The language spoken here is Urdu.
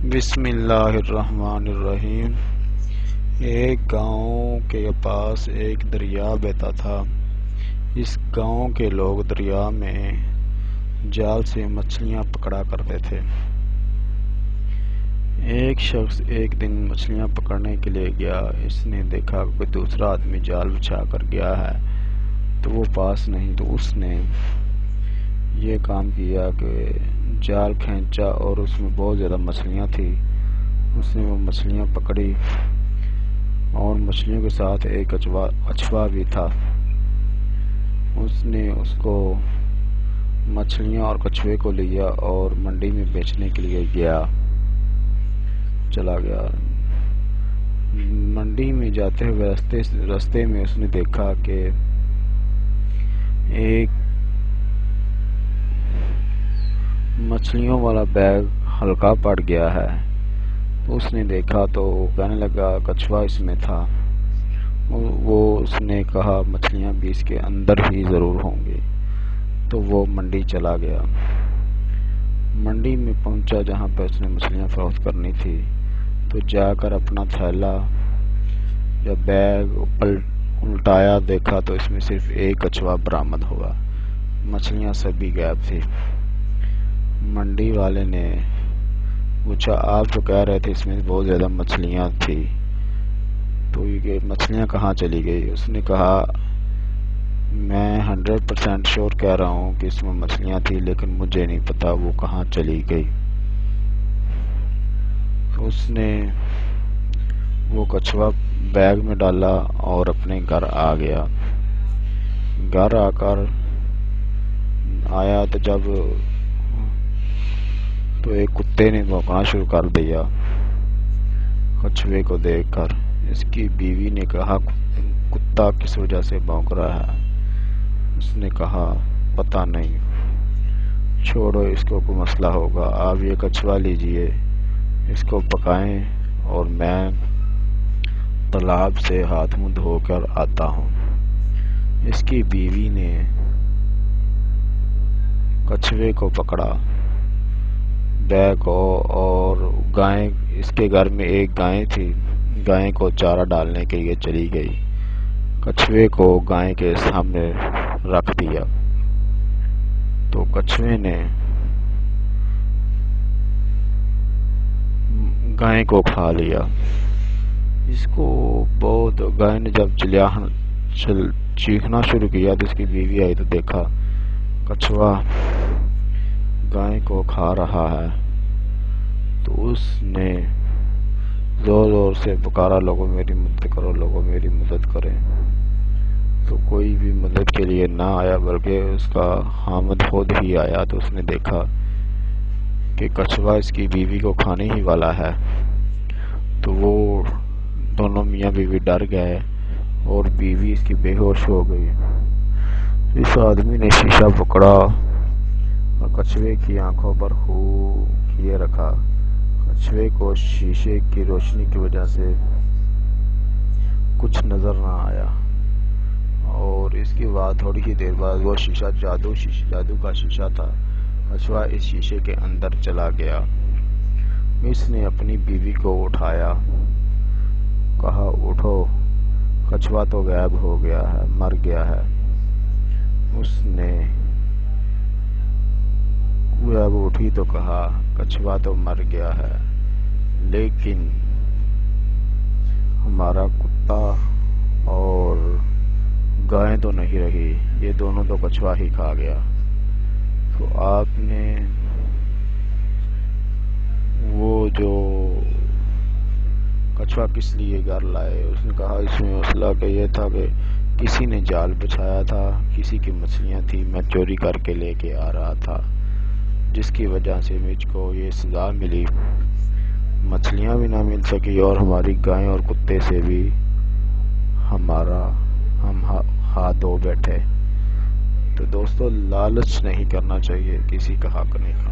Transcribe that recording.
بسم اللہ الرحمن الرحیم۔ ایک گاؤں کے پاس ایک دریا بہتا تھا۔ اس گاؤں کے لوگ دریا میں جال سے مچھلیاں پکڑا کرتے تھے۔ ایک شخص ایک دن مچھلیاں پکڑنے کے لیے گیا۔ اس نے دیکھا کہ دوسرا آدمی جال بچھا کر گیا ہے تو وہ پاس نہیں، تو اس نے یہ کام کیا کہ جال کھینچا اور اس میں بہت زیادہ مچھلیاں تھیں۔ اس نے وہ مچھلیاں پکڑی اور مچھلیوں کے ساتھ ایک کچھوا بھی تھا۔ اس نے اس کو مچھلیاں اور کچھوے کو لیا اور منڈی میں بیچنے کے لیے چلا گیا۔ منڈی میں جاتے ہوئے رستے میں اس نے دیکھا کہ ایک مچھلیوں والا بیگ ہلکا پڑ گیا ہے۔ اس نے دیکھا تو کہنے لگا کچھوا اس میں تھا۔ اس نے کہا مچھلیاں بھی اس کے اندر ہی ضرور ہوں گی، تو وہ منڈی چلا گیا۔ منڈی میں پہنچا جہاں پہ اس نے مچھلیاں فروخت کرنی تھی، تو جا کر اپنا تھیلا یا بیگ الٹایا، دیکھا تو اس میں صرف ایک کچھوا برآمد ہوا، مچھلیاں سبھی غائب تھی۔ منڈی والے نے پوچھا آپ تو کہہ رہے تھے اس میں بہت زیادہ مچھلیاں تھی، تو یہ مچھلیاں کہاں چلی گئی؟ اس نے کہا میں 100% شور کہہ رہا ہوں کہ اس میں مچھلیاں تھی، لیکن مجھے نہیں پتا وہ کہاں چلی گئی۔ اس نے وہ کچھوا بیگ میں ڈالا اور اپنے گھر آ گیا۔ گھر آ کر آیا تو ایک کتے نے بھونکنا شروع کر دیا کچھوے کو دیکھ کر۔ اس کی بیوی نے کہا کتا کس وجہ سے بھونک رہا ہے؟ اس نے کہا پتہ نہیں، چھوڑو اس کو، کوئی مسئلہ ہوگا۔ آپ یہ کچھوا لیجئے، اس کو پکائیں اور میں تالاب سے ہاتھ منہ دھو کر آتا ہوں۔ اس کی بیوی نے کچھوے کو پکڑا، بیگ کو، اور گائے، اس کے گھر میں ایک گائے تھی، گائے کو چارہ ڈالنے کے لیے چلی گئی۔ کچھوے کو گائے کے سامنے رکھ دیا تو کچھوے نے گائے کو کھا لیا۔ اس کو گائے نے جب چیخنا شروع کیا تو اس کی بیوی آئی تو دیکھا کچھوا گائے کو کھا رہا ہے، تو اس نے زور زور سے پکارا لوگوں میری مدد کرو، لوگوں میری مدد کریں۔ تو کوئی بھی مدد کے لیے نہ آیا، بلکہ اس کا حامد خود ہی آیا۔ تو اس نے دیکھا کہ کچھوا اس کی بیوی کو کھانے ہی والا ہے، تو وہ دونوں میاں بیوی ڈر گئے اور بیوی اس کی بے ہوش ہو گئی۔ اس آدمی نے شیشہ پکڑا اور کچھوے کی آنکھوں پر خوں کیے رکھا۔ کچھوے کو شیشے کی روشنی کی وجہ سے کچھ نظر نہ آیا، اور اس کے بعد تھوڑی ہی دیر بعد وہ شیشہ جادو کا شیشہ تھا، کچھوا اس شیشے کے اندر چلا گیا۔ اس نے اپنی بیوی کو اٹھایا، کہا اٹھو، کچھوا تو غائب ہو گیا ہے، مر گیا ہے۔ اس نے جب اٹھی تو کہا کچھوا تو مر گیا ہے، لیکن ہمارا کتا اور گائے تو نہیں رہی، یہ دونوں تو کچھوا ہی کھا گیا۔ تو آپ نے وہ جو کچھوا کس لیے گھر لائے؟ اس نے کہا اس میں مسئلہ کہ یہ تھا کہ کسی نے جال بچھایا تھا، کسی کی مچھلیاں تھیں، میں چوری کر کے لے کے آ رہا تھا، جس کی وجہ سے مجھ کو یہ سزا ملی، مچھلیاں بھی نہ مل سکی اور ہماری گائے اور کتے سے بھی ہم ہاتھ دھو بیٹھے۔ تو دوستو، لالچ نہیں کرنا چاہیے، کسی کا حق نہیں کھانا۔